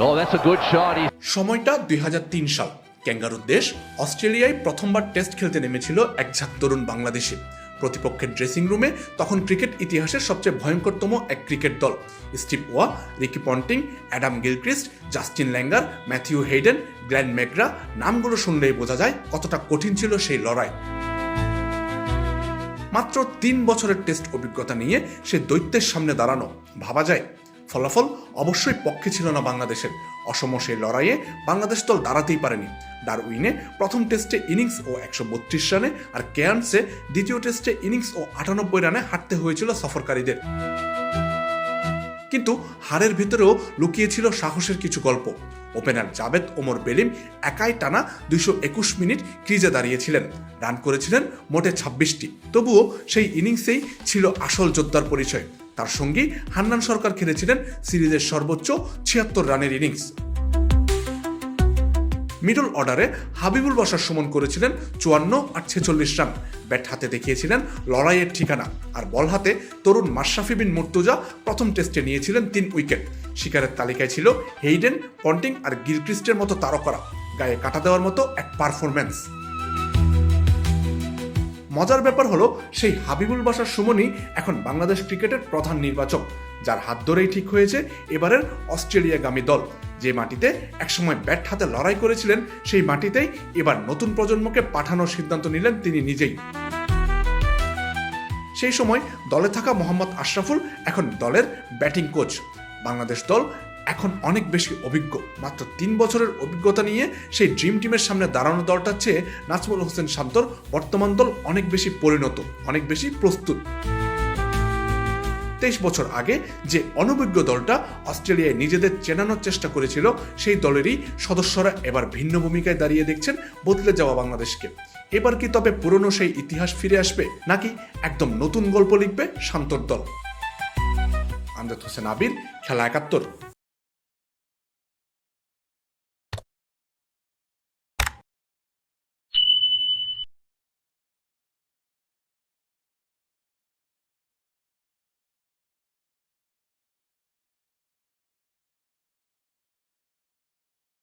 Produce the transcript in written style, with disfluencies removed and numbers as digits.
Oh, that's a good shot. সময়টা 2003 সাল। ক্যাঙ্গারুর দেশ অস্ট্রেলিয়ায় প্রথমবার টেস্ট খেলতে নেমেছিল এক ঝাঁক তরুণ বাংলাদেশি। প্রতিপক্ষের ড্রেসিং রুমে তখন ক্রিকেট ইতিহাসের সবচেয়ে ভয়ঙ্করতম এক ক্রিকেট দল স্টিভ ওয়া, Ricky Ponting, Adam Gilchrist, Justin Langer, Matthew Hayden, Glenn McGrath, নামগুলো শুনলেই বোঝা যায় কতটা কঠিন ছিল সেই লড়াই। মাত্র 3 বছরের টেস্ট অভিজ্ঞতা নিয়ে সে দৈত্যের সামনে দাঁড়ানো, ভাবা যায়। ফলাফল অবশ্যই পক্ষে ছিল না বাংলাদেশের। অসম সেই লড়াইয়ে বাংলাদেশ দল দাঁড়াতেই পারেনি। ডারউইনে প্রথম টেস্টে ইনিংস ও 132 রানে, আর কেয়ার্নসে দ্বিতীয় টেস্টে ইনিংস ও 98 রানে হারতে হয়েছিল সফরকারীদের। কিন্তু হারের ভিতরেও লুকিয়ে ছিল সাহসের কিছু গল্প। ওপেনার জাভেদ ওমর বেলিম একাই টানা 221 মিনিট ক্রিজে দাঁড়িয়েছিলেন, রান করেছিলেন মোটে 26টি। তবুও সেই ইনিংসেই ছিল আসল যোদ্ধার পরিচয়। তার সঙ্গী হান্নান সরকার খেলেছিলেন সিরিজের সর্বোচ্চ 76 রানের ইনিংস। মিডল অর্ডারে হাবিবুল বাশার সুমন করেছিলেন 54 আর 46 রান। ব্যাট হাতে দেখিয়েছিলেন লড়াইয়ের ঠিকানা, আর বল হাতে তরুণ মাশরাফি বিন মুর্তজা প্রথম টেস্টে নিয়েছিলেন 3 উইকেট। শিকারের তালিকায় ছিল হেইডেন, পন্টিং আর গিলক্রিস্টের মতো তারকারা। গায়ে কাটা দেওয়ার মতো এক পারফরম্যান্স। মজার ব্যাপার হলো, সেই হাবিবুল বাশার সুমনই এখন বাংলাদেশ ক্রিকেটের প্রধান নির্বাচক, যার হাত ধরেই ঠিক হয়েছে এবারের অস্ট্রেলিয়াগামী দল। যে মাটিতে একসময় ব্যাট হাতে লড়াই করেছিলেন, সেই মাটিতেই এবার নতুন প্রজন্মকে পাঠানোর সিদ্ধান্ত নিলেন তিনি নিজেই। সেই সময় দলে থাকা মোহাম্মদ আশরাফুল এখন দলের ব্যাটিং কোচ। বাংলাদেশ দল এখন অনেক বেশি অভিজ্ঞ। মাত্র 3 বছরের অভিজ্ঞতা নিয়ে সেই ড্রিম টিমের সামনে দাঁড়ানো দলটার চেয়ে নাজমুল হোসেন শান্তর বর্তমান দল অনেক বেশি পরিণত, অনেক বেশি প্রস্তুত। 23 বছর আগে যে অনভিজ্ঞ দলটা অস্ট্রেলিয়ায় নিজেদের চেনানোর চেষ্টা করেছিল, সেই দলেরই সদস্যরা এবার ভিন্ন ভূমিকায় দাঁড়িয়ে দেখছেন বদলে যাওয়া বাংলাদেশকে। এবার কি তবে পুরনো সেই ইতিহাস ফিরে আসবে, নাকি একদম নতুন গল্প লিখবে শান্তর দল? আমজাদ হোসেন আবির, খেলা 71।